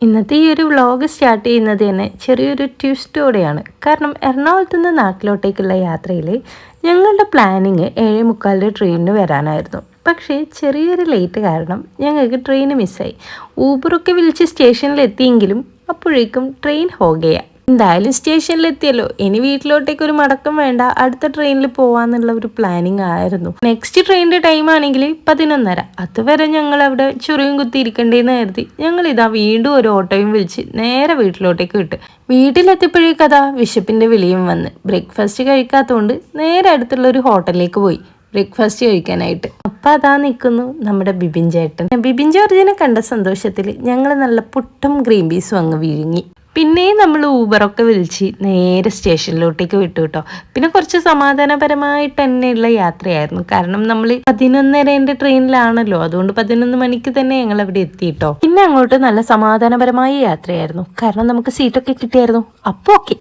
ഇന്നത്തെ ഈ ഒരു വ്ളോഗ് സ്റ്റാർട്ട് ചെയ്യുന്നത് തന്നെ ചെറിയൊരു ട്വിസ്റ്റോടെയാണ്. കാരണം എറണാകുളത്ത് നിന്ന് നാട്ടിലോട്ടേക്കുള്ള യാത്രയിൽ ഞങ്ങളുടെ പ്ലാനിങ് 7:45 ട്രെയിനിന് വരാനായിരുന്നു. പക്ഷേ ചെറിയൊരു ലേറ്റ് കാരണം ഞങ്ങൾക്ക് ട്രെയിൻ മിസ്സായി. ഊബറൊക്കെ വിളിച്ച് സ്റ്റേഷനിൽ എത്തിയെങ്കിലും അപ്പോഴേക്കും ട്രെയിൻ ഹോഗയാ. എന്തായാലും സ്റ്റേഷനിലെത്തിയല്ലോ, ഇനി വീട്ടിലോട്ടേക്ക് ഒരു മടക്കം വേണ്ട, അടുത്ത ട്രെയിനിൽ പോവാന്നുള്ള ഒരു പ്ലാനിങ് ആയിരുന്നു. നെക്സ്റ്റ് ട്രെയിനിന്റെ ടൈം ആണെങ്കിൽ 11:30. അതുവരെ ഞങ്ങൾ അവിടെ ചുറിയും കുത്തിയിരിക്കണ്ടേന്ന് കരുതി ഞങ്ങൾ ഇതാ വീണ്ടും ഒരു ഓട്ടോയും വിളിച്ച് നേരെ വീട്ടിലോട്ടേക്ക് വിട്ട്. വീട്ടിലെത്തിയപ്പോഴേക്കതാ വിശപ്പിന്റെ വിളിയും വന്ന്. ബ്രേക്ക്ഫാസ്റ്റ് കഴിക്കാത്തതുകൊണ്ട് നേരെ അടുത്തുള്ള ഒരു ഹോട്ടലിലേക്ക് പോയി ബ്രേക്ക്ഫാസ്റ്റ് കഴിക്കാനായിട്ട്. അപ്പം അതാ നിൽക്കുന്നു നമ്മുടെ ബിബിൻ ചേട്ടൻ. ബിബിൻ ജോർജിനെ കണ്ട സന്തോഷത്തിൽ ഞങ്ങൾ നല്ല പുട്ടും ഗ്രീൻ പീസും അങ്ങ് വിഴുങ്ങി. പിന്നെയും നമ്മൾ ഊബറൊക്കെ വിളിച്ച് നേരെ സ്റ്റേഷനിലോട്ടേക്ക് വിട്ടു കേട്ടോ. പിന്നെ കുറച്ച് സമാധാനപരമായിട്ട് തന്നെയുള്ള യാത്രയായിരുന്നു. കാരണം നമ്മൾ 11:30 ട്രെയിനിലാണല്ലോ, അതുകൊണ്ട് 11 മണിക്ക് തന്നെ ഞങ്ങൾ അവിടെ എത്തി കേട്ടോ. പിന്നെ അങ്ങോട്ട് നല്ല സമാധാനപരമായ യാത്രയായിരുന്നു. കാരണം നമുക്ക് സീറ്റൊക്കെ കിട്ടിയായിരുന്നു. അപ്പോൾ ഓക്കെ.